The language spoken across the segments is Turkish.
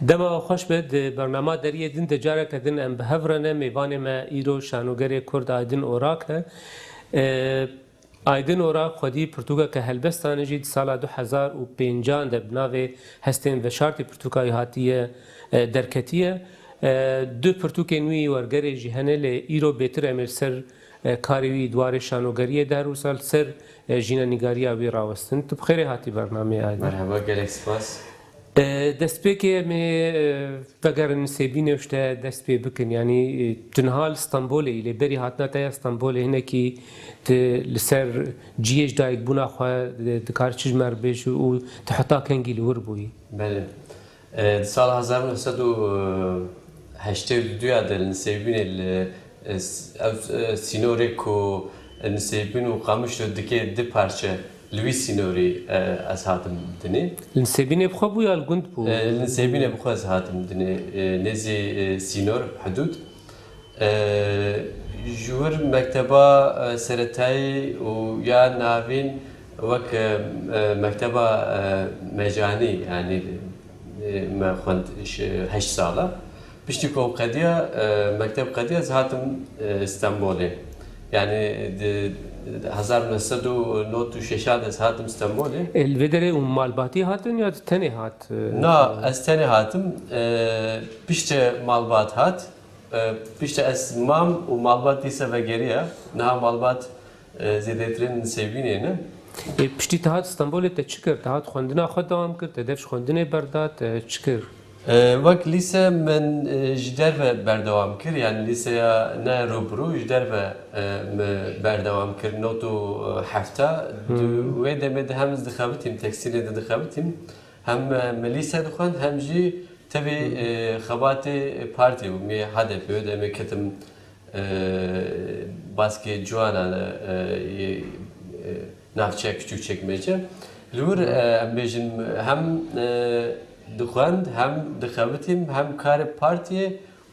دما خوش به برنامه دریه دین تجاره کردن ام به هفرانه میوان ما ایرو شانوگری کرد آیدن اوراق آیدن اوراق خودی پرتوگا که هلبستان جید سال 2005 در بناو هستین و شرط پرتوگای هاتیه درکتیه دو پرتوک نوی ورگری جهنه ل ایرو بهتر امر سر کاروی دوار شانوگری در روسال سر جینا نگاری آبی راوستن تو بخیر هاتی برنامه آیدن مرحبا گلک سپاس دست پی که می وگر نسبینه وشته دست پی بکن یعنی تنها استانبولی لبری هاتنا تا استانبول هنه کی لسر جیش دایک بنا خواه دکار چیز مر بیش و تحتا کنگی لور بوی. بله سال 1982 در نسبینه سینوری کو نسبینه و قامش رو دکه دی پارچه لوی سینوری از هاتم دنی. نسبینه بخواه بوی الگوند بو. نسبینه بخواه از هاتم دنی نزی سینور حدود. جور مکتبا سرتای و یا ناوین وک مکتبا مجانی یعنی ما خوند 8 ساله. بشتی که قدیا مکتب قدیا از هاتم استانبولی. يعني 1996 از هاتم استانبولي الفيدري ومالباتي هاتن يا تاني هات؟ نا از تاني هاتم بيشت مالبات هات بيشت از مام ومالبات ديسا وغيريا نها مالبات زيدترين سيبيني نه بشتي تهات استانبول تشكر تهات خوندنا خود دوام کرد تدفش خوندنه بردات تشكر وقت لیسه من جدر و بردوام کرد یعنی لیسه نه روبرو جدر و بردوام کرد نوتو هفته و دمید هم از دخابتیم تکستیل دخابتیم هم ملیسه دخوان هم جی تبی خبات پارتی و می هدف بود می کتم باسکی جوانا نافچه küçük çekmece لور ام بیشم هم دخواند هم دخواتیم هم کار پارتی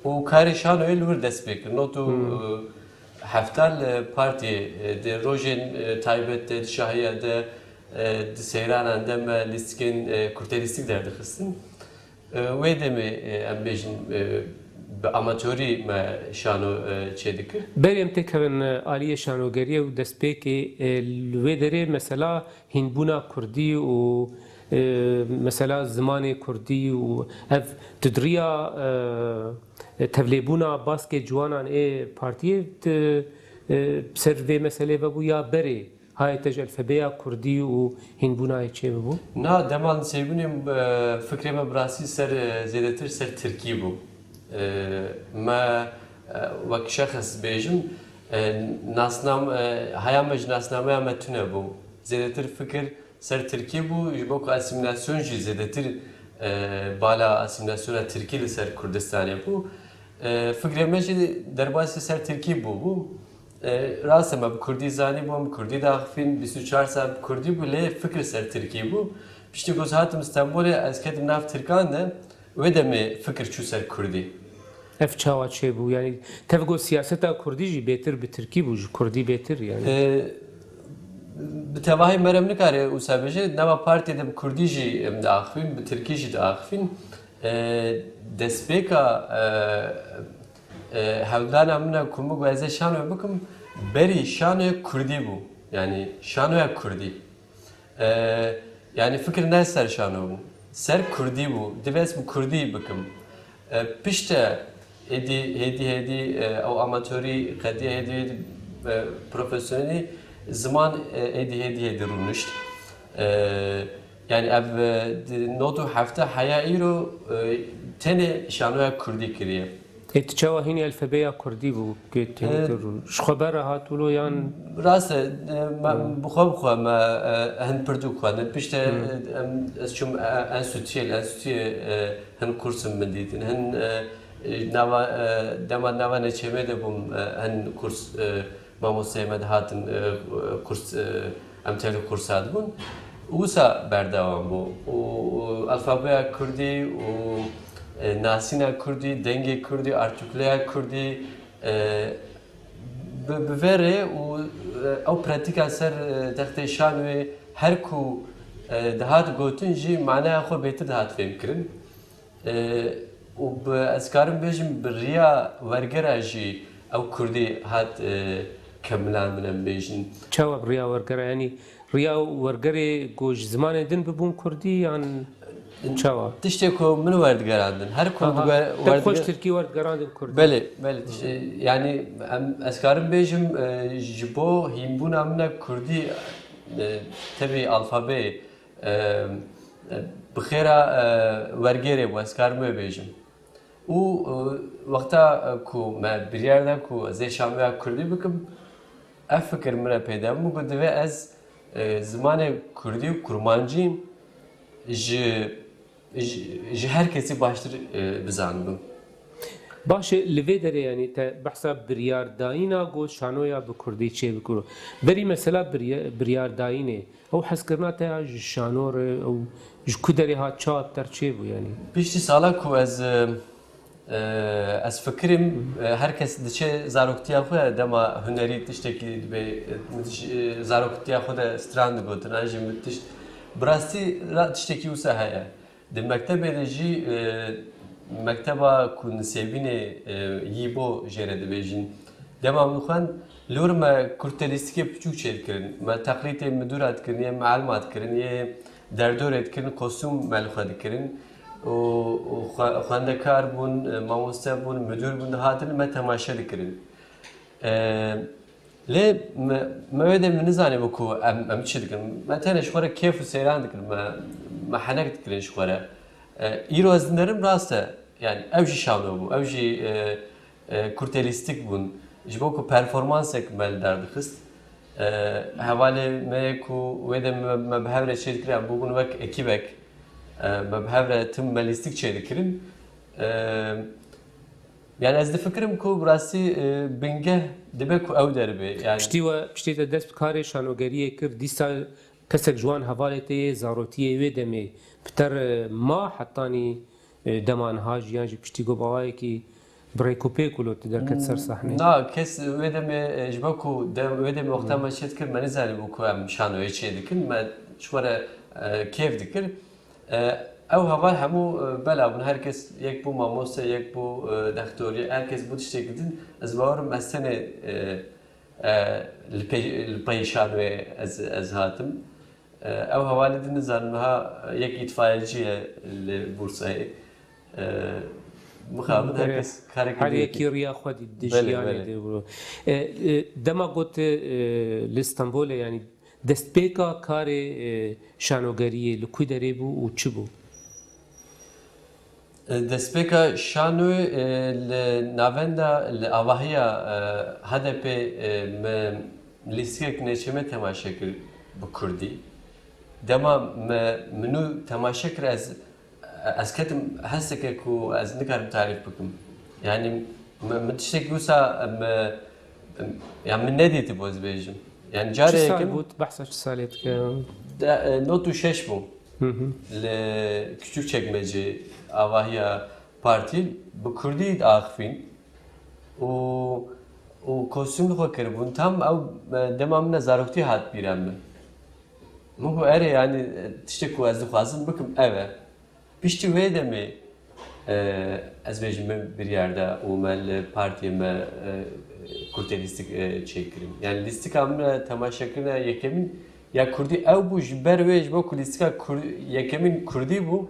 و کار شانوی لور دست بکر نوتو هفتال پارتی د روزن تایبت شاهیه د سیران اندام لیستکن کورتلیستیک درد خستن و دمی ام بیشم به آماتوری ما شانو چه دکر؟ بریم تکرن عالیه شانوگریه و دست پیکی لودره مثلا هندبونا کردی و مثلا زمان کردی و اف تدریا تبلیبونا باسک جوانان پارتیه سر و مسئله ببو یا بری های تجل فبیا کردی و هندبونا چه ببو؟ نه دمان سیبونیم فکر ما براسی سر زیادتر سر ترکی بو ما وقت شخص بیشم ناسنام هیامج ناسنامه هم تونه بو زیادتر فکر سر ترکی بو جبو که اسیمیلاسیون جی زیادتر بالا اسیمیلاسیون ترکی لسر کردستانی بو فکر ماجی در باسی سر ترکی بو راست ما کردی زانی بو کردی داخفین 24 سال کردی بو لی فکر سر ترکی بو بیشتر گذاشتم استانبول از کدوم ناف ترکان ده و دمی فکر چو سر کردی اف چاوا چه بو یعنی تفگو سیاستا کردی جی بهتر به ترکی بو کردی بهتر یعنی بتواهی مرم نکاره او سابجه نما پارتی دم کردی جی داخفین به ترکی جی داخفین دسپیکا هودان امنا کومو گوزه شانو بکم بری شانو کردی بو yani şanoya Kurdi yani fikir ne ser şano bu ser Kurdi bu divers bu Kurdi bakım pişte hedi o amatörü kadi hedi profesyoneli zaman hedi runuşt yani ev notu hafta hayairu tene şanoya Kurdi kiriye اتچاوا هینی الفبیا کردی بو که تینیتر شخبر هاتولو یان راست بخوا ما هن پردو خوانه پیشته شوم انستیتوی هن کورسم من دیدن هن نوا دما نوا نچمه ده بوم هن کورس ماموسه مد هاتن کورس امتحان کورسات بون اوسا بردوام بو الفبیا کردی و ناسینا کردی، دنگ کردی، ارتکلیا کردی، بفره و او پراتیکا سر تخت شانوی هر کو دهات گوتن جی معنی خو بهتر دهات فهم کرن و ez karim bêjim bi riya wergera jî ew Kurdî hat kemilan min em bêjin. çawa riya wergera yani riya wergerê ku ji zimanê din bibûn Kurdî yan çawa? Tiştê ku min werdigerandin her ku Te xweş Tirkî werdigerandin Kurdî. Belê, belê. Yani ez karim bêjim ji bo hînbûna min e Kurdî tevî alfabeyê bi xêra wergerê bû ez karim wê bêjim. û wexta ku me biryar da ku ez ê şameya Kurdî bikim ev fikir min re pêda bû ku divê ez zimanê Kurdî û kurmancî ji her kesî baştir bizanibim. Başê li vê derê yanî te behsa biryardayîna got şanoya bi Kurdî çê bikiro. Berî mesela biryardayînê ew hezkirina te ya ji şanorê ew ji ku derê hat çap ter çê bû yanî? Piştî sala ku ez fikirim herkes diçe zaroktiya xwe dema hunerî tiştekî dibe zaroktiya xwe de stran digotin an jî min tişt bi rastî tiştekî wisa heye. Di mektebê de jî mekteba ku nisêbînê yî bo jêre dibêjin. Dema min xwend lûr me kurtelîstikê piçûk çê dikirin. Me teqlîtê midûra dikirin, yê meelma dikirin, yê derdorê dikirin, kostûm me li xwe dikirin. Xwendekar bûn, mamoste bûn, müdür bûn dihatin me temaşe dikirin. Lê me wê de min nizanî ku em çi dikin. Me tenê ji xwe re kêf û seyran dikin, me henek dikirin ji xwe re. Îro ez dinerim rast e. Yani ew jî şano bû, ew jî kurtelîstik bûn. Ji bo ku performansek me li derdixist. Hevalê me ku wê de me bi hev re çê dikiriyan bûbûn wek ekîbek. Me bi hev re tim me lîstik çê dikirin. Yani ez difikirim ku bi rastî bingeh dibe ku ew deribê. Yani Piştî te dest bi karê şanogeriyê kir dîsa kesek ji wan hevalê te yê zarotiyê wê demê bi te re ma hetanî deman ha jiyan jî piştî got bawayekî birêkûpêk û te derket ser sahnê. Na kes wê demê ji bo ku wê demê wexta me çê dikir me nizanî bû ku em şanoyê çê dikin me ji xwe re kêf dikir. Ew heval hemû bela bûn herkes yek bû mamoste yek bû dektorî herkes bû tiştekî din ez bawerim ez tenê li peyê şanoyê ez hatim. Ew hevalê din nizanim niha yek îtfaiyecî ye li Bursayê. Mixabin herkes karekî Her yekî riya xwe di jiyanê de bû. Dema got li Stenbolê yanî destpêka karê şanogeriyê li ku derê bû û çi bû? Destpêka şanoyê li navenda li avahiya HDP me lîstikek neçeme temaşe kir bi Kurdî. Dema me minû temaşe kir ez ketim hesteke ku ez nikarim tarîf bikim. Yani min tiştekî wisa yani min nedîtî bo ez bêjim. Yani Çi carê sal yekim bû behsa çi salê dike? not û şeş bû. Li Küçükçekmece avahiya partî bi Kurdî axivîn û kostûm li xwe kiribûn tam ew dema min zaroktî hat bîra min. Min got erê yani tiştek ku ez dixwazim bikim ev e. Piştî wê demê ez bêjim min biryar da û me li partiyê me kurtelîstik çêkirim. Yani lîstika min re temaşekirina yekemîn ya Kurdî ew bû ji ber wê ji bo ku lîstika yekemîn Kurdî bû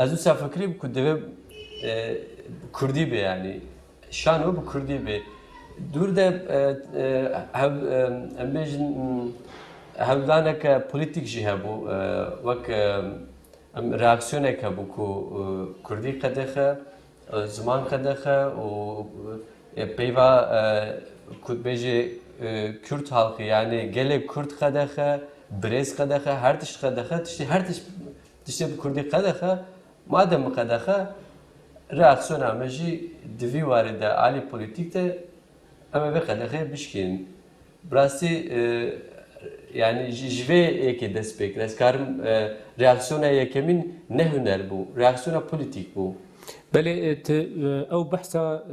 ez wisa fikirîm ku divê Kurdî bê yani şano bi Kurdî bê. Dûr de em bêjin hevdaneke polîtîk jî hebû wek reaksiyonek hebû ku Kurdî qedexe, ziman qedexe û peyva ku bêjê Kürt halkı yani gelek Kürt qedexe, birêz qedexe, her tişt qedexe, her tiştê bi Kurdî qedexe, madem qedexe reaksiyona me jî divî warê de alî polîtîk de em ê vê qedexê bişkînin. Bi rastî yani ji vê yekê dest pê kir. Ez karim reaksiyona yekemîn ne huner bû, reaksiyona polîtîk bû. Belê ew behsa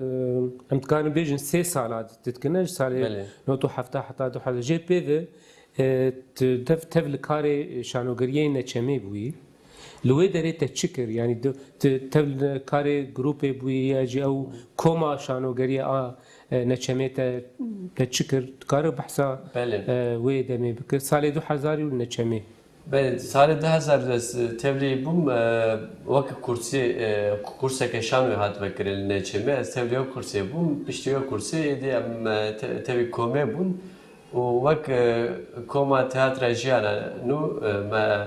em dikarin bêjin 3 sala ditkine ji salê 1970 heta 2000 jê pêve tev li karê şanogeriyê neçemê bûyî. لوی دری تچکر یعنی تبل کاری گروپی بویی جی او کما شانوگری نچمه تچکر کار بحثا بله وی دمی بکر سال 2000 و نچمه بله سال 2000 تبلی بوم وقت kursa که شانو هات بکرل نچمه از تبلی kursa بوم پشتیو kursa ایدی ام تبی کومه بون و وقت کوما تئاتر جیانا نو ما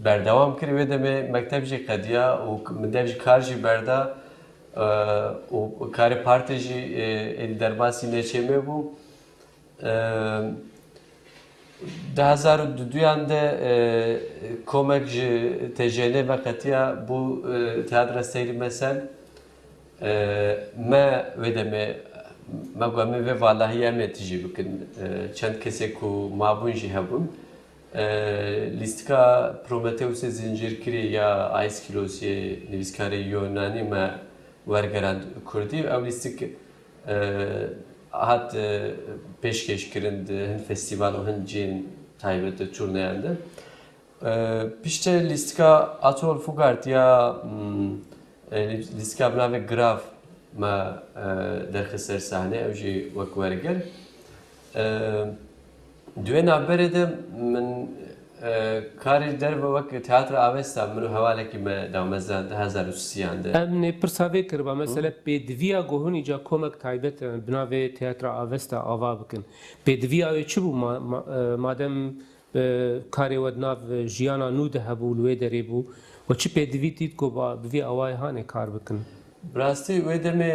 بردوام کردی و دم مکتب جی قدیا و مدرج کار جی بردا و کار پارتی جی درباسی نچمه بو 2002 yanda komek ji tejene ve qetiya bu teatra seyri mesel me vedeme me gome ve vallahi emet jî bikin çend kesek ku mabun jî hebun listika Prometheus'e zincirkirî ya Ice Kilos'ye nivîskarê Yunanî me wergerand Kurdî ew listik hat pêşkêşkirin di hin festîval û hin cihên taybet de turneyan de. Piştî lîstika Atol Fugart ya lîstika binavê Grav me derxist ser sahne ew jî wek werger. Duê navberê de min karê derve wek teatra avesta min û hewalekî me damezda 2003 de. Em ne pirsavê kiriba mesela pêdiviya gohûnî ca komek taybet binavê teatra avesta ava bikin. Pêdiviya wê çi bû madem karê we nav jiyana nû de hebû li wê derê bû we çi pêdivî dît ku bi vî awayê hanê kar bikin. Rastî wê demê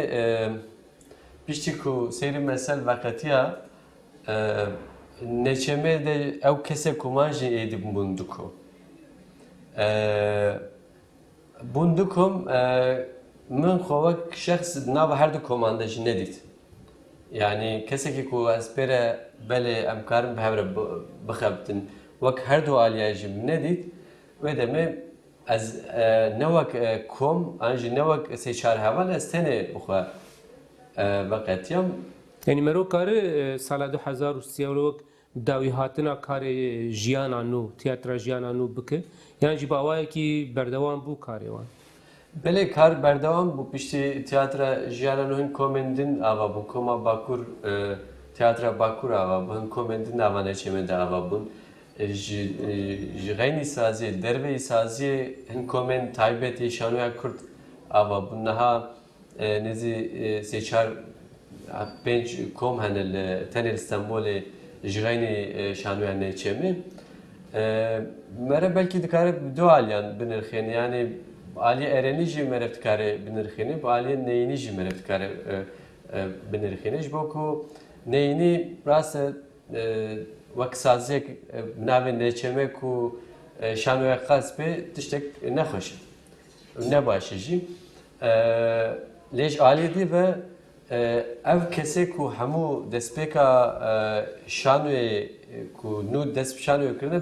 piştî ku seyrê mesel veqetiya neçeme de ew kesek ku man jî êdî bûn diko. Bûn dikom min xwe wek şexs nava her du komanda jî nedît. Yani kesekî ku ez pêre belê em karin bi hev re bixebitin wek her du aliya jî nedît wê demê ez ne wek kom an jî ne wek sêçar heval ez tenê bixwe veqetiyam. Yani mero karê sala 2003 wek dawî hatina karê jiyana nû teatra jiyana nû bike yan jî bi awayekî berdewam bû karê wan. Belê kar berdewam bû piştî teatra jiyana nû hin komên din ava bûn koma Bakur teatra Bakur ava bûn hin komên din ava neçeme de ava bûn. Ji xeynî saziyê derveyî saziyê hin komên taybet yê şanoya Kurd ava bûn niha nêzî sêçar pênc kom hene li tenê İstanbolê ji xeynî şanoya neçemê mere belkî dikare du aliyan binirxêne yani aliyê Erenî jî mere dikare binirxêne bu aliyê Neyînî jî mere dikare binirxêne ji bo ku Neyînî rast e wek saziyek binavê neçeme ku şanoya qas bê tiştek nexweş e ne baş e jî lê ji aliyê dî ve ev kesek ku hemû destpêka şanoyê ku nû dest bi şanoyê kirine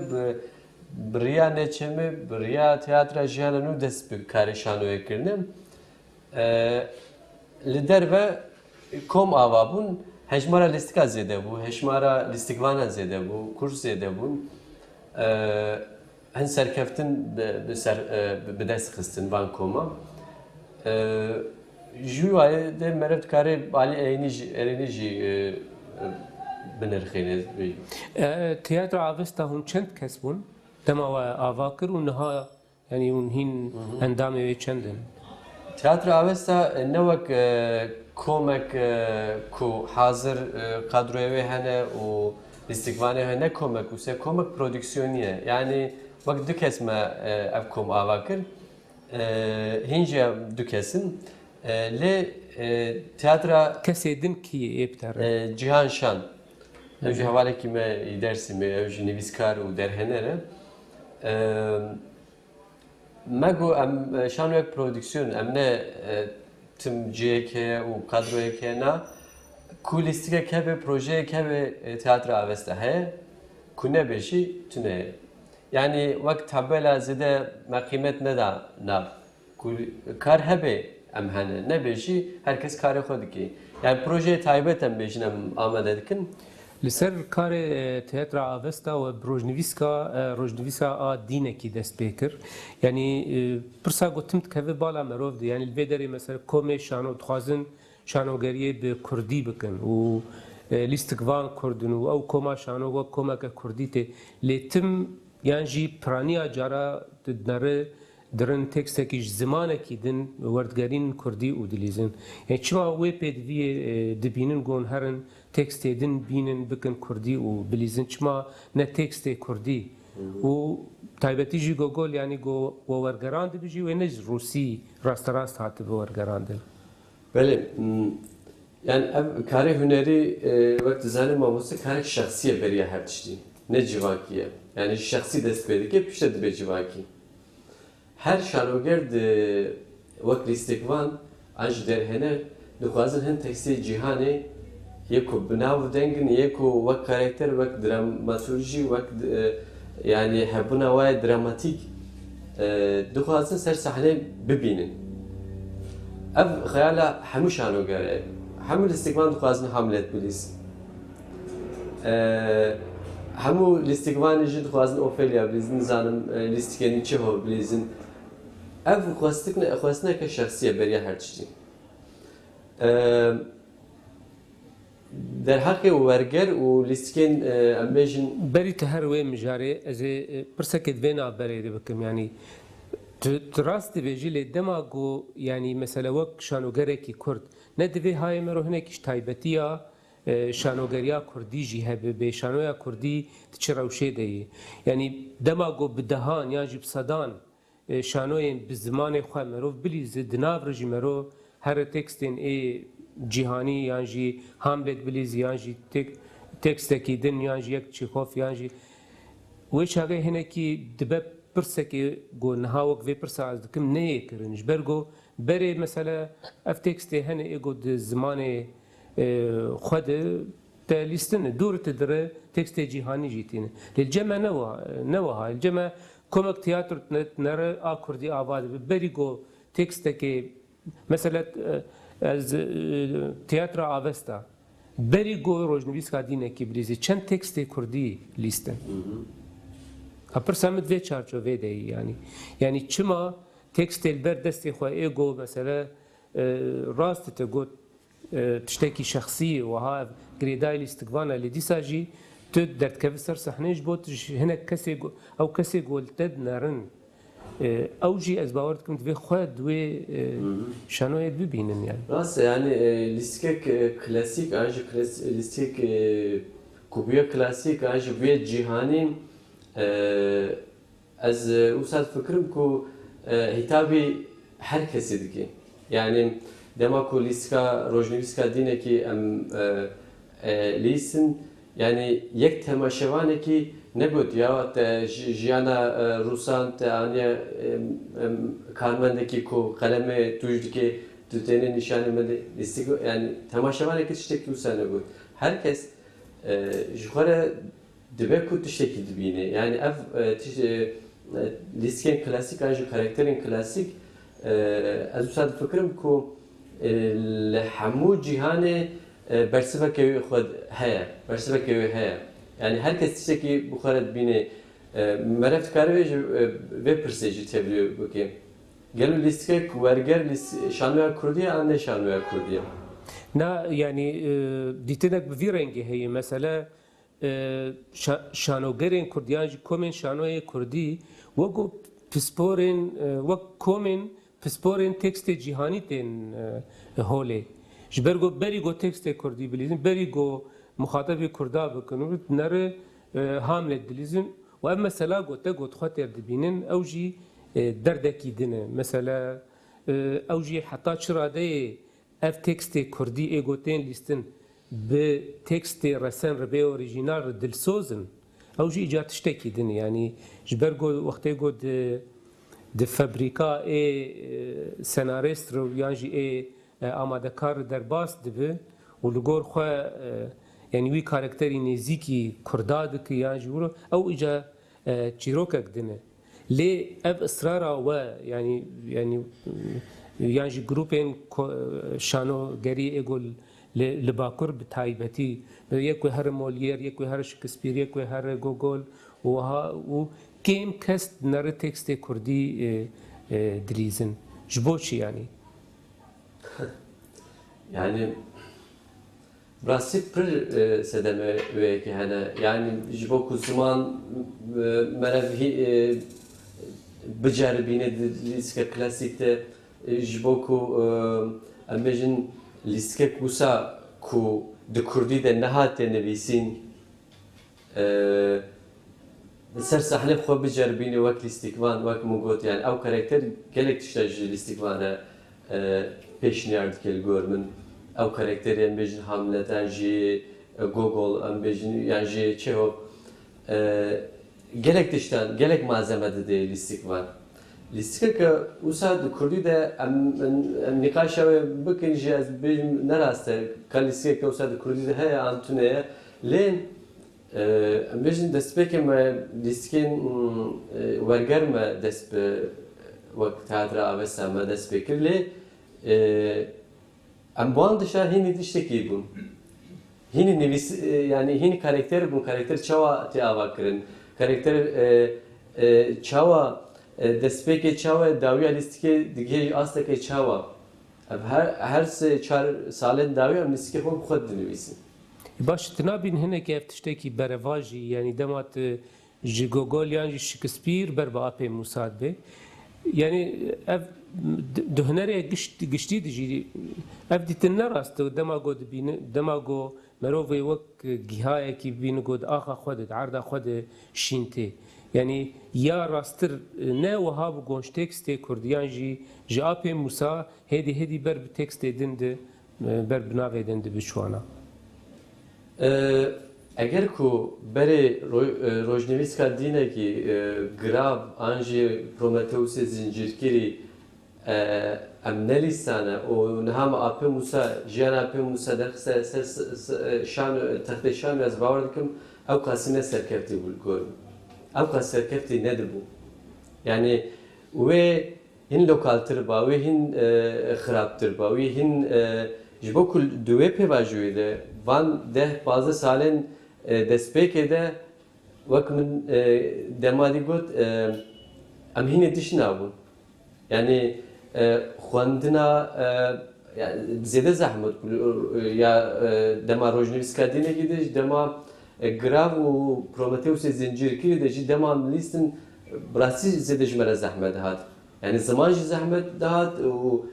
bi riya neçeme bi riya teatra jiyana nû dest bi karê şanoyê kirine li derve kom ava bûn hejmara lîstika zêde bû hejmara lîstikvanan zêde bû kurs zêde bûn hin serkeftin bi dest xistin van koma ji wayê de mere dikare alî Erenî jî binirxêne. Teatra avesta hûn çend kes bûn dema we ava kir û niha yani hûn hîn endamê wê çend in. Teatra avesta ne wek komek ku hazir kadroya wê hene û lîstikvanê hene komek û se komek prodüksiyonî yani wek du kes me ev kom ava kir hîn jî du kesin lê teatra Kesê din kî yê biter? Cihan Şan ew jî hevalekî me î Dêrsimê ew jî nivîskar û derhener e me got em şanwek prodüksiyon em ne tim ciyek heye û kadroyek heye na ku lîstikek hebe projeyek hebe teatra avesta heye ku nebe jî tune heye. Yani wek tabela zêde me qîmet neda nav ku kar hebe em hene nebe jî herkes karê xwe dike. Yani projeyê taybet em bêjin em amade dikin لسر کار تئاتر آوستا و روجنویسکا دینکی دست بکر یعنی پرسا گفتم که بالا مروف دی یعنی الویدری مثلا کوم شانو تخازن شانوگریه به کردی بکن و لیستگوان کردن و او کوما شانو و کوما که کردی ته لیتم یعنی جی پرانیا جارا دنره درن تکست کیش زمانه کی دن وردگرین کردی و دلیزن یعنی چما وی پدوی دبینن گون هرن تکست دن بینن بکن کردی و بلیزن چما نه تکست کردی و تایبتی جی گوگل یعنی گو ورگراند بجی و نه روسی راست هات به ورگراند. بله yani kare hüneri vakti zalim olması kare şahsiye beriye her tişti. Ne civakiye. Yani şahsi dest verdik pişte de civaki. Her şanoger de vakti istikvan anj derhene dukhazın hen teksti cihane yeko binav dengin yeko vak karakter vak dramaturji vak yani hebuna vay dramatik dukhazın ser sahne bibinin. Ev khayala hemu şanoger همو الاستقبال دخوازن حملت بلیس همو الاستقبال نجد دخوازن اوفیلیا بلیزن زانم لیستیکنی چه هو بلیزن اف خواستنا که شخصیه بریا هر چی در حق ورگر و لیستیکن امبیشن بری تهر وی مجاری از پرسکت وینا بری بکم یعنی تراست بیجی دماغو یعنی مثلا وقت شانوگره کی کرد ندوی های مرو هنه کش تایبتیا شانوگریا کردی جی هبه به شانویا کردی تچروشه دی یعنی دماغو بدهان یا جب صدان شانوی بزمان خواه مرو بلیز دناو رجی مرو هر تکستین ای جهانی یا جی هاملت بلیز یا جی تکستکی دن یا جی یک چیخوف یا جی ویش هگه هنه کی دبه پرسکی گو نهاوک وی پرسا از دکم نیه کرنش برگو بری مثلا اف تکستی هنه ایگو زمان خود تلیستن دور تدره تکستی جهانی جیتینه للجمع نوها الجمع کمک تیاتر نره آکردی آواز بری گو تکسته که مثلا از تیاتر آوستا بری گو روجنویسکا دینه کی بریزی چند تکستی کردی لیستن پرسامت وی چارچوبه دی یعنی چما تکست البر دستی خو ایگو مثلا راست تگو تشتکی شخصی و ها گریدای استقباله لدیساجی تو درد که سر صحنهش بود هناك کسی گول تد نرن اوجی از باورد کم دوی خود دوی شانویت ببینن یعنی راست یعنی لیستیک کلاسیک آنج لیستیک کوبیا کلاسیک آنج وی جهانی از اوساد فکرم کو hitabı herkesidir ki yani demako liska rojniviska dine ki lisin yani yek temaşevane ki ne god ya te jiyana rusan te anya karmendeki ko kaleme tujdiki tütenin nişanı listik yani temaşevane ki tiştek usane god herkes juhara dibe ku tiştek dibine yani ev لیستکن کلاسیک آنجا کاراکترین کلاسیک از وسط فکرم کو لحمو جهان برسبه که خود هیا برسبه که هیا یعنی هر کسی چیزی که بخارد بینه مرفت کاری و پرسیجی تبلیغ بکنیم گلو لیستکن ورگر شانویا کردیه آن نه شانویا کردیه نه یعنی دیتنک به رنگی هی مثلا شانوگرین کردیان جی کومن شانوی کردی وگو پسپورین وگ کومن پسپورین تکست جهانی تن هوله جبرگو بری گو تکست کردی بلیزن بری گو مخاطب کردا بکنو نره حامله دلیزن و اما مثلا گو تا گو تخاطر دبینن اوجی دردکی دنه مثلا اوجی حتی چراده اف تکست کردی ایگوتین لیستن به تکست رسن ربی اوریجینال دلسوزن او جی ایجاد تشتکی دن یعنی جبرگو وقتی گو د فابریکا ای سناریست رو یعنی ای آماده کار در باس دبه و لگور خو یعنی وی کاراکتری نزیکی کرداد که یعنی جورو او ایجا چیروکک دنه لی اف اصرارا و یعنی جروپین شانو گری اگل لباكر بتايبتي يكوي هر مولير يكوي هر شكسبير يكوي هر جوجل و كيم كست نر تكست كردي دليزن جبوشي يعني براسي بر سدمه ويكي هنا يعني جبوكو زمان مرفي بجربينه ليسكا كلاسيكte جبوكو امبيجن ليسكا كوسا كو د كردي د نهات نويسين سر صحنه خو بجربينه وقت الاستقبال وقت موجود يعني او كاركتر gelek تشتاج الاستقبال پیشنهاد کل گورمن او کاراکتری ام بیشتر حملتان جی گوگل ام بیشتر yani جی چه هو gelek dıştan gelek malzeme de listik var. Listik ki usad kurdi de am nikaşa ve bakın cihaz benim nerasta kalistik ki usad kurdi de hay antune len am بیشتر destekim listikin vergerme despe وقت teatra avesama despekirle ام بوان دشا هینی تشتکی بون هینی نویس yani هینی karakter bun karakter çava te ava kirin karakter çava despeke çava dawiya listike dige astake çava her se çar salen dawiya listike hon xod nivîsin باش تنابين هنا كيف تشتكي برواجي يعني دمات جي جوجل يعني شكسبير بربا موساد به يعني دهنري قشتي دجي افدي تنراست دماغو دبين دماغو مروفي وك جهاي كي بين قد اخا خد عرض خد شينتي يعني يا راستر نا وهاب گونش تكست كرديان جي ابي موسى هدي بر تكست دند بر بناغ دند بشوانا اگر کو بری روجنویسکا دینه کی گراف انجی پرومتئوس زنجیرگیری ام نلیستانه و نهم اپی موسا جیان اپی موسا درخصه شان تخت شان از باور دکم او قاسمه سرکفتی بود گرم او قاس سرکفتی ندبو yani ve hin lokaltır ba ve hin xaraptır ba ve hin jibokul döve pevajuyde van deh bazı salen despekede vakmin demadi got am hin dişnabun yani خوندنا زیاده زحمت یا دما روزنویسکا دینه گیده دما گراف و پرومتئوس زنجیر کیده جی دما لیستن براسی زیاده جمره زحمت هات yani zaman zahmet dağıt o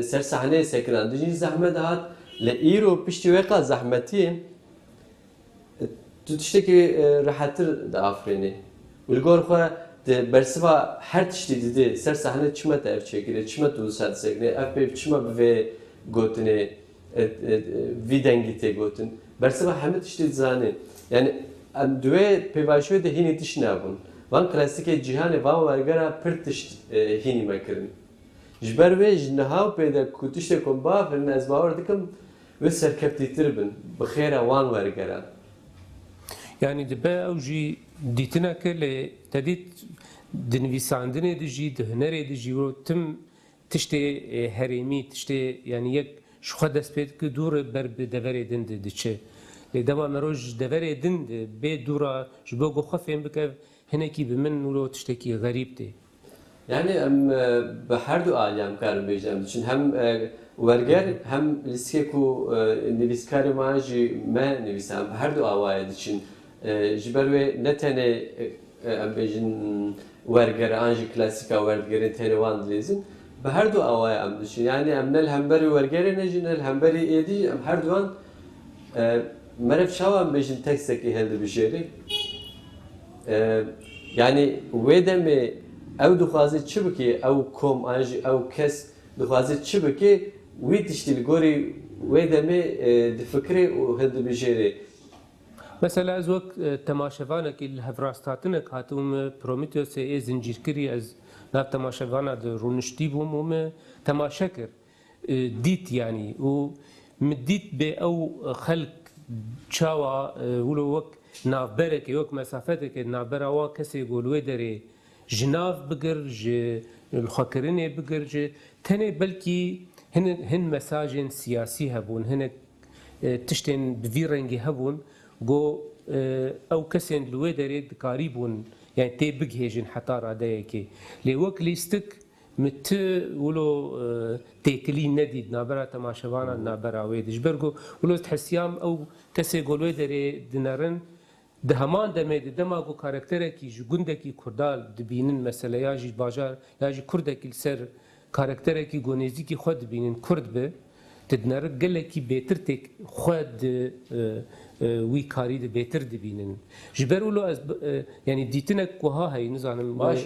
ser sahne sekrandı zahmet dağıt le iro pişti veka zahmeti tutuştaki rahatır da afreni ulgor xo de bersiva her tişti dedi ser sahne çimet ev çekile çimet ulusal sekne ev çima ve gotine videngite gotin bersiva hemet tişti zani yani dve pevaşo de hini tişnabun van klasik cihanı van vargara pırtış hini mekirin jber ve jnahav peda kutuşte komba fırın ez bavar dikim ve serkeptitir bin bixera van vargara يعني دبا او جي ديتنا كله تديت دنويساندنه دجي دهنري دجي و تم تشتي هريمي تشتي يعني يك شو خدس بيت دور بر بدفر دند دچه لدما مروج دفر دند بي دورا جبوغو خفين بك هنا كي بمن ولو تشتكي غريب دي yani بهر دو عالم کارم بیجم چون هم ورگر هم لیسته کو نویسکاری ماجی من نویسم بهر دو آواید چون جبر و نتنه ام بیجن ورگر آنجی کلاسیکا ورگرین تنوان لیزن بهر دو آواید ام دشین yani امنل همبری ورگری نجنل همبری ایدی ام هر دوان مرف شوام بیجن تکسکی هلد بشری yani vedemi ev duxwaze çi bike ew kom an jî ew kes duxwaze çi bike wî tiştî li gorî wê demê difikire û hildibijêre مثلا از وقت تماشاوانك الهفراستاتنك هاتوم بروميثيوس اي زنجيركري از ناف تماشاوانا د رونشتي بوم تماشاكر ديت يعني و مديت بي او خلق تشاوا ولو وك نافبرك يوك مسافتك نافبرا وا كسي يقول دري جناف بقر الخاكريني بقر تاني بلكي هن مساجين سياسي هبون هن تشتên bi vî rengî hebûn got ew kesên li wê derê dikarî bûn yani tê bigihêjin heta radeyekê. Lê wek lîstik mi ti wilo têkilî nedît navbera temaşevanan navbera wê de. Ji ber ku wilo hesiyam ew kesê gol wê derê dinerin di heman demê de dema ku karakterekî ji gundekî Kurdal dibînin mesela ya jî bajar ya jî Kurdekî li ser karakterekî gonêzîkî xwe dibînin Kurd be تدنر gelekî bêtir têk xwe di wî karî de bêtir dibînin. Ji ber wilo ez yani dîtinek wiha heye nizanim. Baş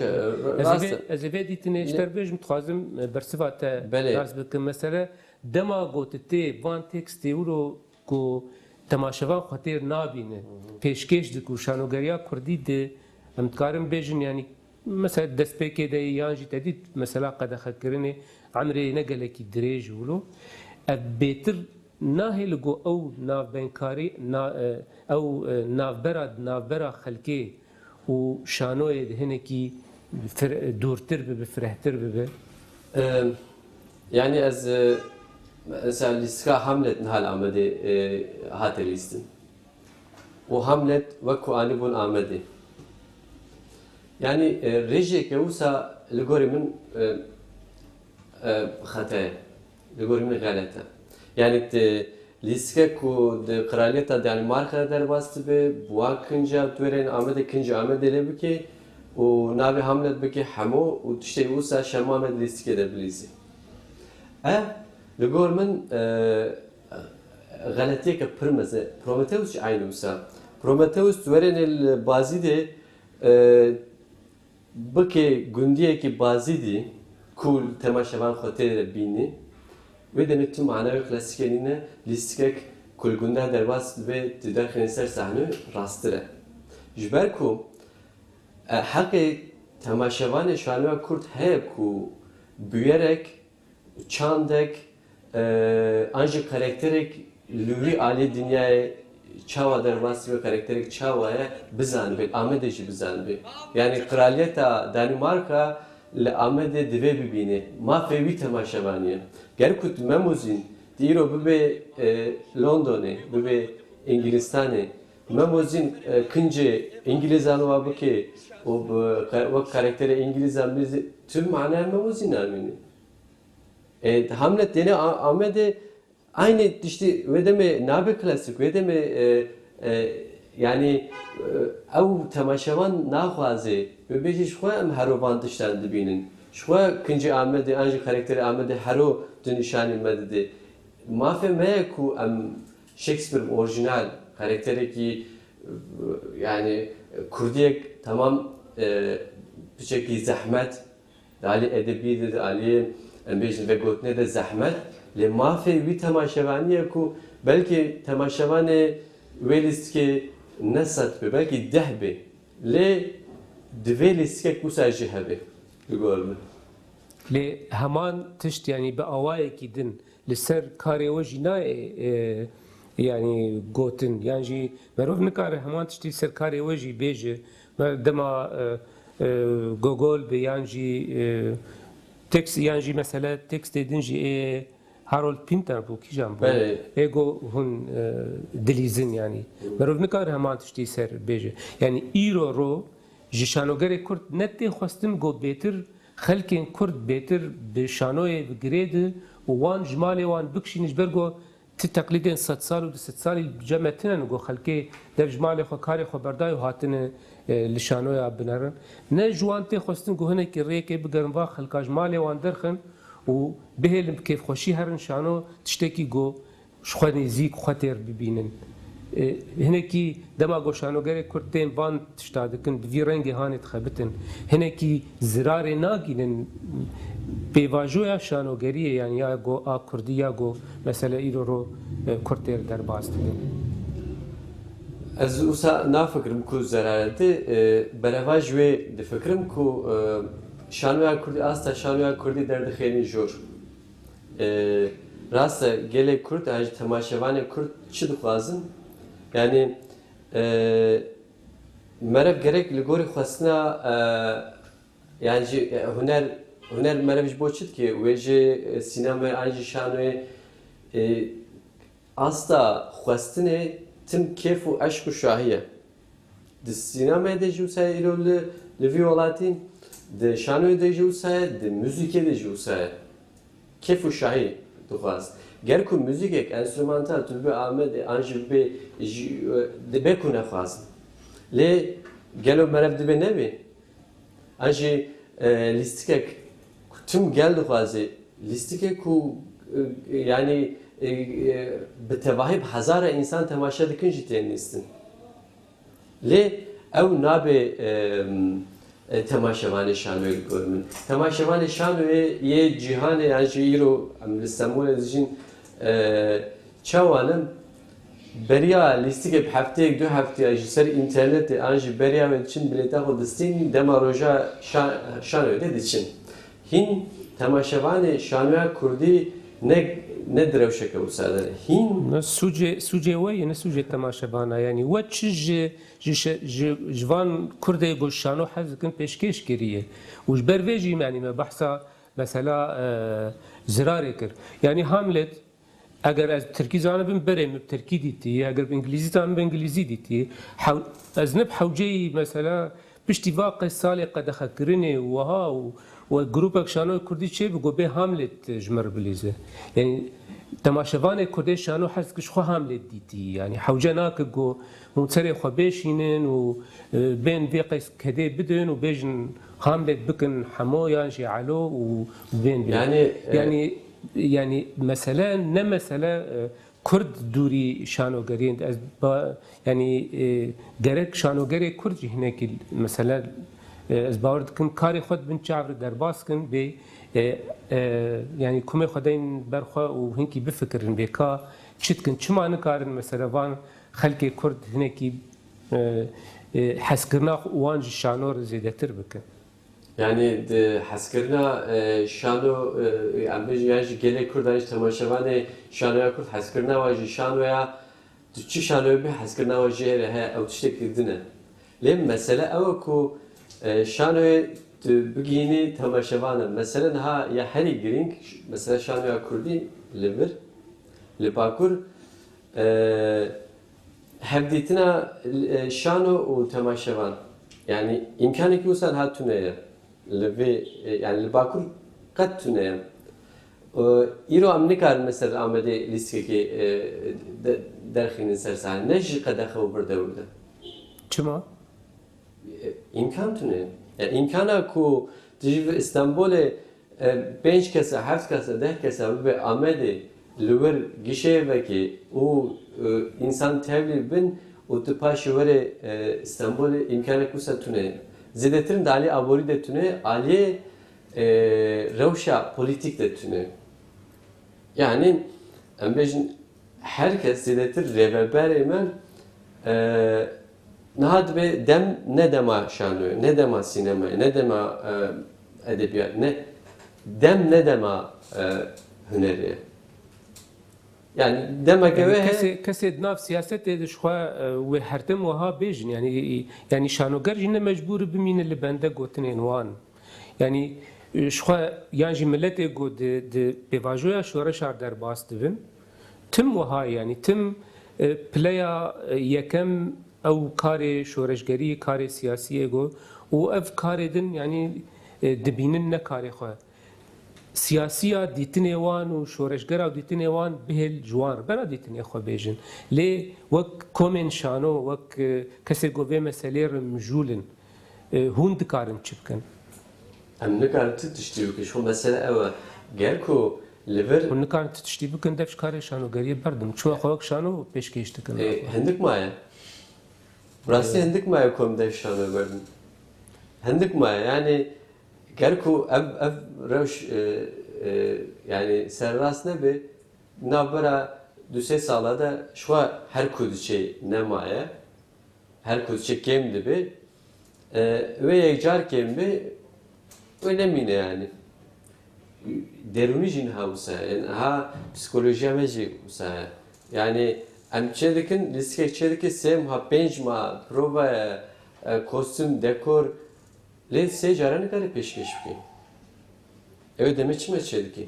Ez ê vê dîtinê ji ter bêjim dixwazim bersiva te rast bikim mesele dema got tê van tekstê wilo ku temaşevan xwe têr nabîne pêşkêş dik û şanogeriya Kurdî de em dikarin bêjin yani mesela destpêkê de yan jî te dît mesela qedexekirinê emrê ne gelekî dirêj wilo ev bêtir nahê li got ew navbenkarî ew navbera xelkê û şanoyê de hinekî dûrtir bibe firehtir bibe. Yani ez mesela lîstika Hamlet nihal Amedê hate lîstin. û Hamlet wekû anî bûn Amedê. Yani rêjeke wisa li gorî min xete ye. Li gorî min xelet e. Yani lîstika ku di Kraliyeta Danimarka derbas dibe buwa kinca dwêrên Amedê kinca Amedê lê bike û navê Hamlet bike hemû û tiştê wisa Şemamed lîstikê de bilîzî. Ev li gor min xeletiyeke pir meze. Prometheus jî aynı wisa. Prometheus dwêrên bazî de bike gundiyekî bazî dî ku temaşevan xwe tê de bînî wê demek tüm manavê klasîkê nîne lîstikek ku li gunda derbas dibe di derxên ser sahnê rastir e. Ji ber ku heqê temaşevanê şanoya Kurd heye ku bûyerek, çandek, an jî karakterek li wî alî dinyayê çawa derbas dibe karakterek çawa ye bizanibe, Amedê jî bizanibe. Yani Kraliyeta Danimarka li Amedê divê bibîne, mafê wî temaşevanî ye. Ger ku tu memozîn dîro bibe Londonê, bibe Ingilistanê, memozîn kincê İngilîzan wa bike û wek karakterê İngilîzan bizî tüm manaya memozîn amîne. Hamlet dene Amedê aynı işte ve deme nabe klasik ve deme yani ev temaşevan naxwaze ve beji şwa em herovan dişten dibinin. Şwa kinci Amedê anji karakteri Amedê hero di nişanî me dide. Mafe me ku em Shakespeare orijinal karakterekî yani Kurdiyek tamam biçekî zahmet dali edebî de dali em bêjin ve gotine de zahmet li mafê wî temaşevaniye ku belkî temaşevanê wê lîstikê ne sed be belkî 10 be lê di vê lîstikek wisa jî hebe li gor min. Lê heman tişt yani bi awayekî din li ser karê we jî nayê yani gotin yan jî merov nikare heman tiştî ser karê we jî bêje dema Gogol bi yan jî tekst yan jî mesela tekstê din jî Harold Pinter bû kîjan bû ego hûn dilîzin yani merov nikare heman tiştî ser bêje yani îro ro ji şanogerê Kurd ne tê xwestin got bêtir xelkên Kurd bêtir bi şanoyê bigirêdi û wan ji malê wan bikişîne ji ber got ti teqlîdên sed sal û di sed salî cemetinin got xelkê dev ji malê xwe karê xwe berdayî û hatine li şanoya binerin ne ji wan tê xwestin got hinekî rêkê bigerin va xelka ji malê wan derxin û bihêlin bi kêfxweşî herin şano tiştekî got ji xwe nêzik xwe têr bibînin. Hinekî dema got şanogerê Kurd tên van tişta dikin bi vî rengê hanê dixebitin hinekî zirarê nagînin pêvajoya şanogeriyê yani ya got a Kurdî ya got mesela îro ro Kurd têr derbas dikin. Ez wisa nafikirim ku zeraretê bereva ji wê difikirim ku şanoya Kurdî asta şanoya Kurdî derdixênî jor. Rast e gelek Kurd an jî temaşevanê Kurd çi dixwazin? Yani merev gerek li gorî xwestina yani jî huner merev ji bo çi dike wê jî sînemê an jî şanoyê asla xwestinê tim kêf û eşq û şahiye. Di sînemê de jî wisa ye îro li vî welatî, di şanoyê de jî wisa ye, di müzîkê de jî wisa ye. Kêf û şahî dixwast. Ger ku müzîkek enstrümantal tu bi Amedê an jî bê dibe ku nexwazin. Lê gelo merev dibe nebê. An jî lîstikek tim gel dixwaze, lîstikek ku yani bi tevahî hezara însan temaşa dikin jî tên lîstin. Lê ew nabe temaşevanê şanoyê dikor min. Temaşevanê şanoyê yê cîhanê yan jî îro em li Stenbolê dijîn çawanin beriya lîstikê bi hefteyek du hefteya ji ser înternetê an jî beriya ve diçin bilêta xwe distînin dema roja şanoyê de diçin. Hîn temaşevanê şanoya Kurdî ne direwşeke wisa de. Hîn سوجێ وەیە نە سوجێ تەماشەبانە ینی وە چ ji van Kurdê got şano hez dikin pêşkêş kiriye û ji ber vê jî yanî me behsa mesela zirarê kir. Yani Hamlet eger ez Tirkî zanibim berê min bi Tirkî dîtiye, eger bi İngilîzî zanibim bi İngilîzî dîtiye. Ez nib hewceyî mesela piştî va qey salê qedexekirinê wiha û grupek şanoyê Kurdî çê bigo bê Hamlet ji me re bilîze. Yani temaşevanê Kurdê şano hez dike ji xwe Hamlet dîtî. Yani hewce nake got hûn serê xwe bêşînin û bên vê qey kedê bidin û bêjin Hamlet bikin hemo yan jî elo û bên yani mesele ne mesele Kurd dûrî şanogeriyên ez yani gerek şanogerê Kurd jî hinekî mesele ez bawer dikim karê xwe bin çavrê derbas kin bê yani kumê xwe deyên berxwe û hinkî bifikirin bê ka çi dikin çima nikarin mesela van xelkê Kurd hinekî hezkirina wan ji şano re zêdetir bikin. Yani hezkirina şano em bêjin yan jî gelê Kurdan jî temaşevanê şanoya Kurd hezkirina wan jî şanoya tu çi şanoyê bê hezkirina wan jî hêre he ew tiştekî din e. Lê mesele ew e ku şanoyê tu bigînî temaşevanan. Mesele niha ya herî girîng mesela şanoya Kurdî li vir li Bakur hevdîtina şano û temaşevan. Yani imkanekî wisa hatune ye. Yani li Bakur qet tune ye. îro em nikarin mesela Amedê lîstikekê derxînin ser sahnê. Ne jî qedexe û birde wirde. Çima? İmkan tune. Yani imkana ku dijî İstanbulê 5 kese, 7 kese, 10 kese bibe Amedê li wir gişeyekê û însan tevlî bin û tu paşê were İstanbulê imkanek wisa tune. Zêdetirin de alî aborî de tune, alî rewşa polîtîk de tune. Yani em bêjin herkes zêdetir rêveberê me niha dibe dem ne dema şanoyê, ne dema sînemayê, ne dema edebiyat, ne dema hunerê. Yani demek ev kesê di nav siyasetê de ji xwe wê hertim wiha bêjin yani şanoger jî ne mecbûr bimîne li bende gotinên wan. Yani ji xwe yan jî milletê got di pêvajoya şoreşa derbas dibin. Tim wiha yani tim pileya yekem ew karê şoreşgerî, karê siyasiyê got û ev karê din yani dibînin ne karê xwe. Siyasiya dîtinê wan û şoreşgera dîtinê wan bihêl ji wan re bera dîtinê xwe bêjin. Lê wek komên şano, wek kesê got vê meselê re mijûlin, hûn dikarin çi bikin? Em nikarin ti tiştî bikin. Şu mesele ew e. Ger ku li vir Hûn nikarin ti tiştî bikin dev ji karê şanogeriyê berdin. Çima xwe wek şano pêşkêş dikin. hindik maye. Rastî hindik maye ku em dev şano berdin. Hindik maye yani ger ku ev rewş yani serrast nebe navbera du-sê sala de şwa her ku diçe nemaye her ku diçe kêm dibe ve yekcar kêm be öyle mine yani derunî jî niha wisa yani ha psikolojiya me jî wisa yani em çê dikin lîstikek çê dike sê ha 5 ma prova kostüm dekor lê sê caran nikare pêşkêş bike. Evet demek çi me çêdikî.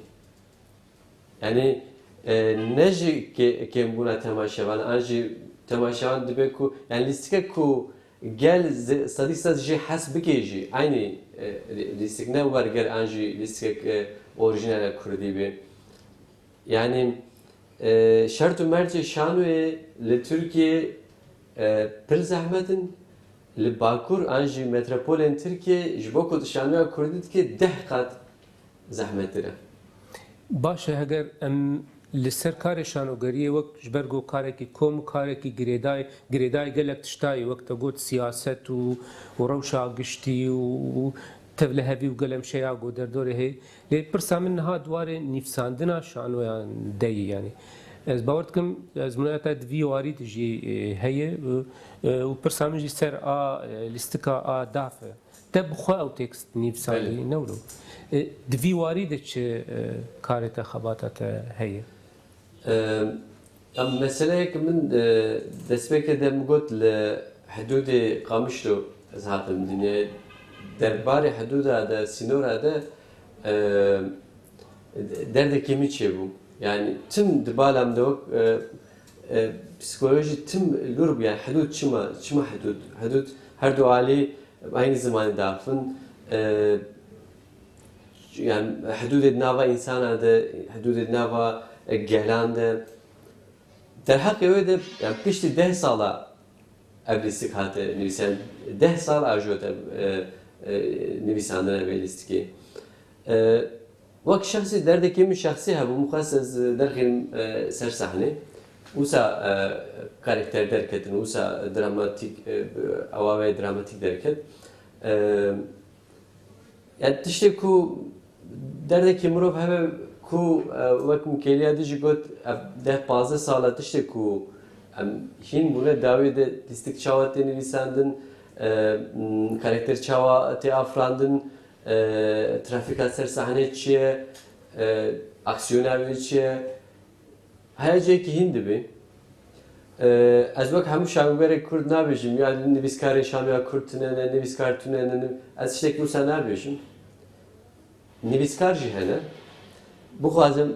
Yani ne jî kêmbûna temaşevan an jî temaşevan dibe ku yani lîstika ku gel sedî sed jî hes bike jî aynı lîstik ne werger an jî lîstik orijinal Kurdî be. Yani şert û mercê şanûyê li Türkiye pir zehmetin li Bakur an jî metropolên Tirkiye ji bo ku şanûya Kurdî dike 10 qat zehmettir e. باشه اگر ام لسر کار شانوگریه وقت جبرگو کاری که کم کاری که گریدای گلک تشتای وقت گوت سیاست و روشا گشتی و تبله هبی و گلم شیا گو در دوره هی لی پرسا من ها دواره نیفساندنا شانویان دی یعنی از باورد کم از مناتا دوی وارید جی هیه و پرسا من جی سر لستکا دافه تب خو او تکست نیفساندی نولو دوی وارید چه کارت خباتت هیه ام mesele ki min destpêkê de min got li hududê Qamişlo ez hatim dinê derbarê hududa de sînora de derdekê min çêbû yani tim di balam de psikolojî tim lûr bû yani hudud çima hudud her du alî aynı zamanı dafin yani hududê nava insana de hududê nava gelan de در حق وده يعني پشت 10 ساله ابلیستیک هاته نویسن 10 سال اجوت نویساندن ابلیستیکی وقت شخصی دردکی من شخصی هبو مخصص درخیم سر صحنه وسا کاراکتر درکتن وسا دراماتیک اوای دراماتیک درکت yani tişte ku derdeki murov heve ku wek mukeliya dijî got 10-15 sala tiştê ku em hîn bûne dawê de lîstik çawa tê nivîsandin, karakter çawa tê afirandin, trafîka ser sahnê çi ye, aksiyona wê çi ye, heya cêkî hîn dibe. Ez wek hemû şanûberek Kurd nabêjim ya nivîskarên şanûya Kurd tune ne, nivîskar tune ne, ez tiştekî wisa nabêjim. Nivîskar jî hene. بخوازم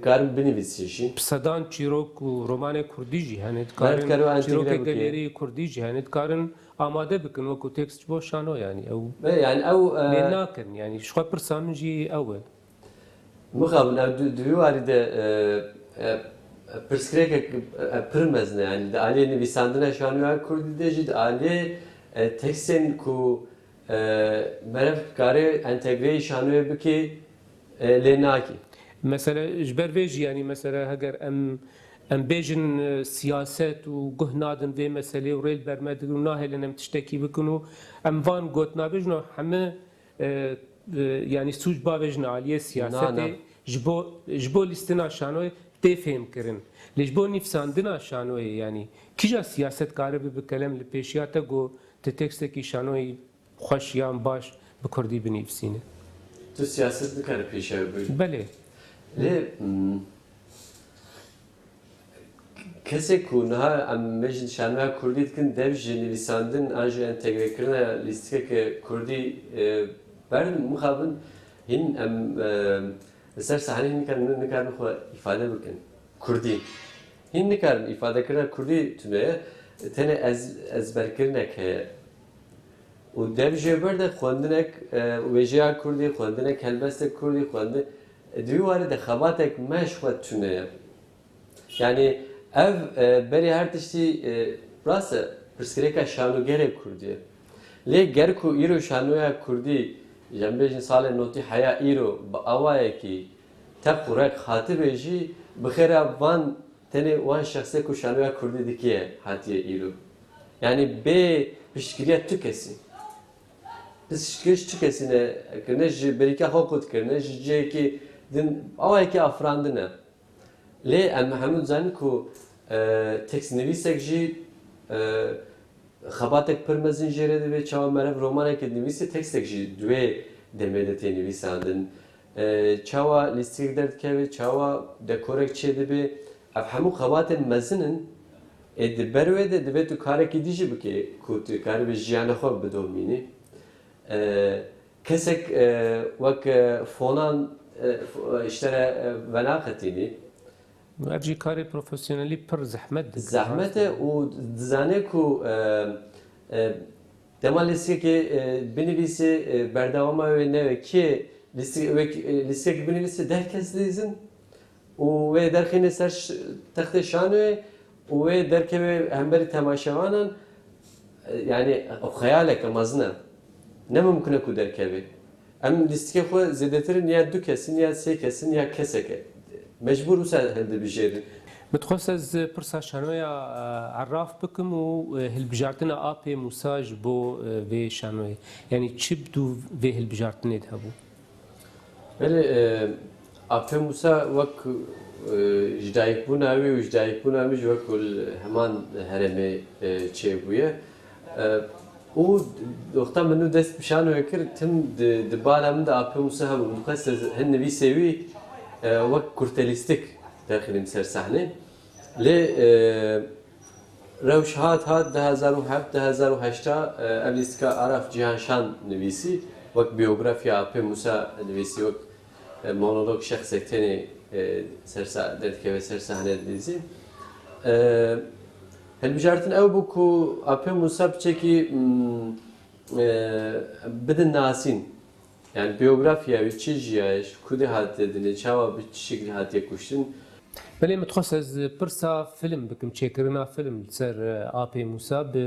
کارم بنویسیشی. پسدان چیروک و رمان کردی جی هنید کارن چیروک گالری کردی جی هنید کارن آماده بکن و کو تکست بو شانو یعنی او او ناکن یعنی شخو پرسامن جی اوه مخابن او دویواری ده پرسکریک پرمزنه yani de aliye nivîsandina şanûya Kurdî de jî de aliye tekstên ku merev kare entegreyê şanûyê bike لناكي مثلا جبر فيجي يعني مثلا هجر ام بيجن سياسات وجهنادن في مسألة وريل برمد وناهي لنا تشتكي بكونوا ام فان قوتنا بيجنا حما يعني سوج بافيجنا عليه سياسات جبو لستنا شانوي تفهم كرن لجبو نفساندنا شانوي يعني كيجا سياسات قارب بكلام لبيشياتا جو تتكستكي شانوي خوشيان باش بكردي بنفسينه تو siyaset ne kadar peşe böyle? بله. Le kese ku naha am mecid şanva Kurdî kin dev jî nivîsandin an jî entegre kirina lîstikeke Kurdî berdin muxabin hin em ser sahnê nikarin xwe ifade bikin Kurdî. Hin nikarin ifade kirina Kurdî tune tene ezberkirinek heye. و دم جبر ده خواندنک وجیا کردی خواندنک هلبست کردی خواندن دویواری ده خباتک مش خود تونه yani ev beri her tişti burası pırskireka şanugere kurdi le gerku iro şanuya kurdi jambejin sale noti haya iro avaya ki takurek hatibeji bixera van tene van şahse ku şanuya kurdi dikiye hatiye iro yani be pişkiriya tükesi Pişkiriş tükesine kırnej berika hokut kırnej ki din avay ki afrandına le em Mahmud zan ku tekst nivîsek jî xebatek pir mezin jê re dibe çawa merev romanekê nivîsê tekstek jî duê demê de tê nivîsandin çawa lîstik derdikeve çawa dekorek çê dibe ev hemû xebatên mezinin di ber wê de dibe tu karekî dî jî bike ku tu karibê jiyana xwe bidomînî kesek wek fonan işlere venaqetînî ارجی کاری پروفسیونلی پر زحمت دکه زحمته و دزانه کو دما لیسته که بنویسی بردوامه و نه کی لیسته که بنویسی درکس لیزن و درخینه سر تخت شانه و درکه هم بری تماشاوانن yani o hayalek amazına ne mümkün ku derkebe em listike xwe zêdetir ya du kesin ya sê kesin ya keseke mecbur wisa hende bijêrin متخصص از پرسا شانویا عراف بکم و هلبجارتنا آپی موساج بو وی شانوی یعنی چی بدو وی هلبجارتنی ده بو؟ بله آپی موسا وک جدایک بوناوی و جدایک بوناوی وک heman hereme çê bûye û doxta min nû dest bi şanoyê kir tim di bala min de Apê Musa hebû mixwest hin nivîsê wî wek kurtelîstik daxilîn ser sahnê lê rewş hat 2007-2008 ev lîstika Araf Cihanşan nivîsî wek biyografiya Apê Musa nivîsî wek monolog şexsek tenê derdikeve ser sahnê dizî هلبجارتن او بو کو اپی موسا بچکی بدن ناسین yani biyografiya ve çiziş kude hat edine çava bir şekil hat yakuştun بله متخصص پرسا فیلم بکم چیکرنا فیلم سر آپی موسا به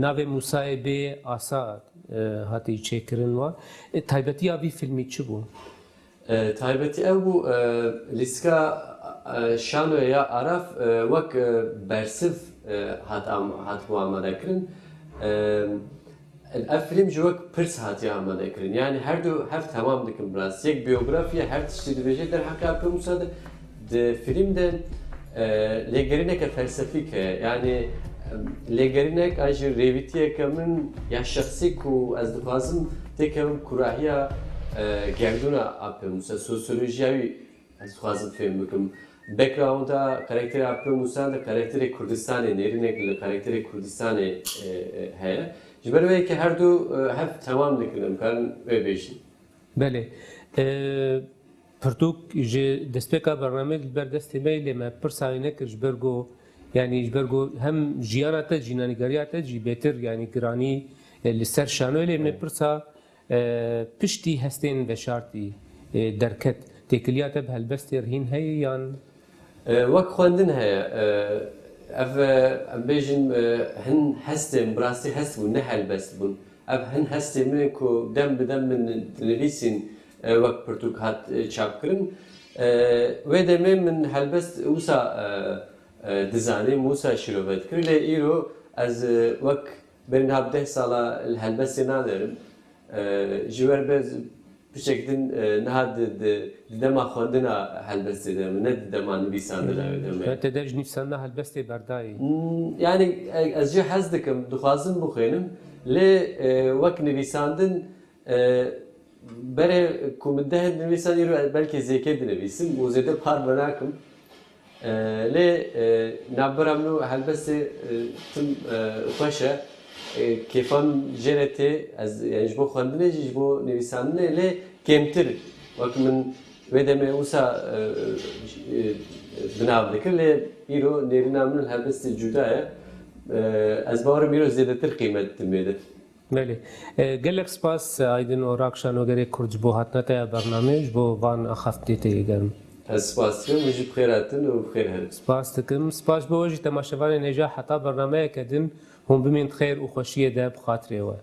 ناو موسا به آسا هاتی چیکرن و تایبتی آوی فیلمی چی بو؟ تایبتی او بو لیسکا شانو یا عرف وک برسف hat bu amada kirin. Film jok pırs hati amada kirin. Yani her tamam dikim biraz. Yek biyografiya her tiştiri vejeler hakka Apê Musa de filmde legerinek felsefik yani legerinek ajı revitiye kamin ya şahsi ku az dixwazim tekem kurahiya gerduna Apê Musa sosyolojiyavi az dixwazim film bikim. Background'a karakteri Apê Musa da karakteri Kurdistan'ı, nerinek karakteri Kurdistan'ı heye. Jiber ve ki her du hep tamam dikilim kan ve beşin. بله پرتوک جه دستپیکا برنامه بردستی میلی ما پرسانه کش برگو یعنی برگو هم جیانا تا جینانیگریا تا جی بهتر یعنی گرانی لسر شانویلی من پرسا پشتی هستین و شارتی درکت تکلیات به هلبستی رهین هی یان وەک خوێندن هەیە ئەv ئەم بێژین هەن هەستێن بڕاستی هەست بوون نە هەلبەست بوون ئەv هەن هەستێ منێ کو دەم بدەم من نویسین وەک پرتوک هات چاپکردن وێ دەمێ من هەلبەست وسا دزانیم وسا شیرۆڤەت کرد لێ ئیرۆ ئەز وەک بەرین هەبدە ساڵە هەلبەستی نادەرم ji wer bez بشكل نهاد دما خوندنا هالبس ده من دما نبيسان ده انت درج نفسنا هالبس برداي يعني ازجي حزدكم دخوازم بخينم لي وك نبيساندن بره كومده نبيسان يرو belki zeki نبيسم وزيده par بناكم لي نابرامنو هالبس تم خوشه kefan jeneti az yani jbo xwendinê jî jbo nivîsandinê lê kêmtir wek min wê demê wisa binav dikir lê îro nêrîna min helbestê cuda ye ez bawerim îro zêdetir qîmet dimê de بله gelek spas aydin orak şanogerê Kurd ji bo hatna te bername ji bo van axaftê te gerim ez spas dikim jî bi xêr hatin û bi xêr herin spas dikim spas bo jî temaşevanê neja heta bernameyek edin hûn bimîn xêr û xweşiyê de bi xatirê we